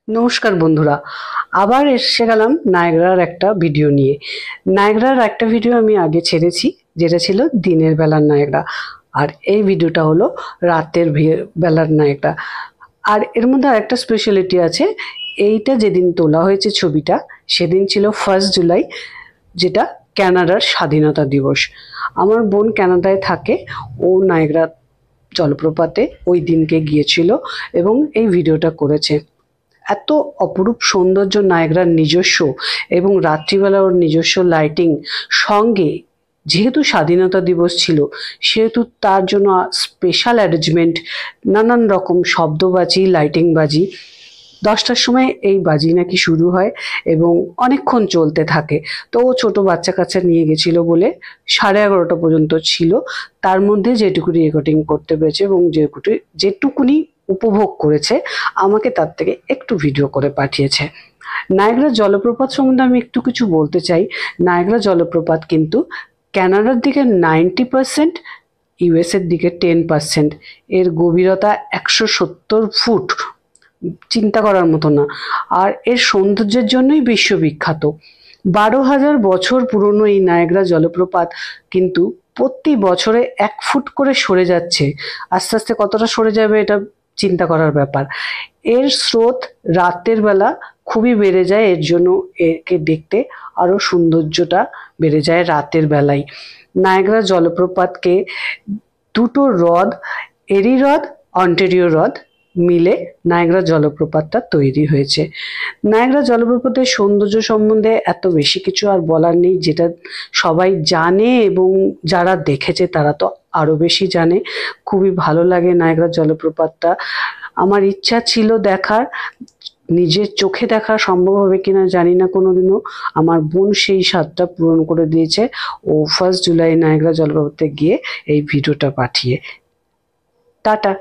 নমস্কার বন্ধুরা, আবার এসে গেলাম নায়াগ্রার একটা ভিডিও নিয়ে। নায়াগ্রার একটা ভিডিও আমি আগে ছেড়েছি, যেটা ছিল দিনের বেলার নায়াগ্রা, আর এই ভিডিওটা হলো রাতের বেলার নায়াগ্রা। আর এর মধ্যে আরেকটা স্পেশালিটি আছে। এইটা যেদিন তোলা হয়েছে ছবিটা, সেদিন ছিল 1 জুলাই, যেটা কানাডার স্বাধীনতা দিবস। আমার বোন কানাডায় থাকে, ও নায়াগ্রা জলপ্রপাতে ওই দিনকে গিয়েছিল এবং এই ভিডিওটা করেছে। এত অপরূপ সৌন্দর্য নায়াগ্রার নিজস্ব, এবং রাত্রিবেলা ওর নিজস্ব লাইটিং সঙ্গে, যেহেতু স্বাধীনতা দিবস ছিল সেহেতু তার জন্য স্পেশাল অ্যারেঞ্জমেন্ট, নানান রকম শব্দবাজি, লাইটিং বাজি। 10টার সময় এই বাজি নাকি শুরু হয় এবং অনেকক্ষণ চলতে থাকে। তো ও ছোট বাচ্চা কাচ্চা নিয়ে গেছিল বলে 11:30 পর্যন্ত ছিল। তার মধ্যে যেটুকুনি রেকর্ডিং করতে পেরেছে এবং যেটুকুনি উপভোগ করেছে, আমাকে তার থেকে একটু ভিডিও করে পাঠিয়েছে। নায়াগ্রা জলপ্রপাত সম্বন্ধে আমি একটু কিছু বলতে চাই। নায়াগ্রা জলপ্রপাত কিন্তু কানাডার দিকে 90%, ইউএসের দিকে 10%। এর গভীরতা 170 ফুট, চিন্তা করার মতো না। আর এর সৌন্দর্যের জন্যই বিশ্ববিখ্যাত। 12,000 বছর পুরনো এই নায়াগ্রা জলপ্রপাত কিন্তু প্রতি বছরে 1 ফুট করে সরে যাচ্ছে। আস্তে আস্তে কতটা সরে যাবে এটা চিন্তা করার ব্যাপার। এর স্রোত রাতের বেলা খুবই বেড়ে যায়, এর জন্য একে দেখতে আরো সৌন্দর্যটা বেড়ে যায় রাতের বেলায়। নায়াগ্রা জলপ্রপাতকে দুটো হ্রদ, এরি হ্রদ, অন্টারিও হ্রদ মিলে নায়াগ্রা জলপ্রপাতটা তৈরি হয়েছে। নায়াগ্রা জলপ্রপাতের সৌন্দর্য সম্বন্ধে এত বেশি কিছু আর বলার নেই, যেটা সবাই জানে এবং যারা দেখেছে তারা তো আরো বেশি জানে। খুবই ভালো লাগে নায়াগ্রা জলপ্রপাতটা। আমার ইচ্ছা ছিল দেখার, নিজের চোখে দেখা সম্ভব হবে কিনা জানি না কোনোদিনও। আমার বোন সেই স্বাদটা পূরণ করে দিয়েছে, ও 1 জুলাই নায়াগ্রা জলপ্রপাতে গিয়ে এই ভিডিওটা পাঠিয়ে। টাটা।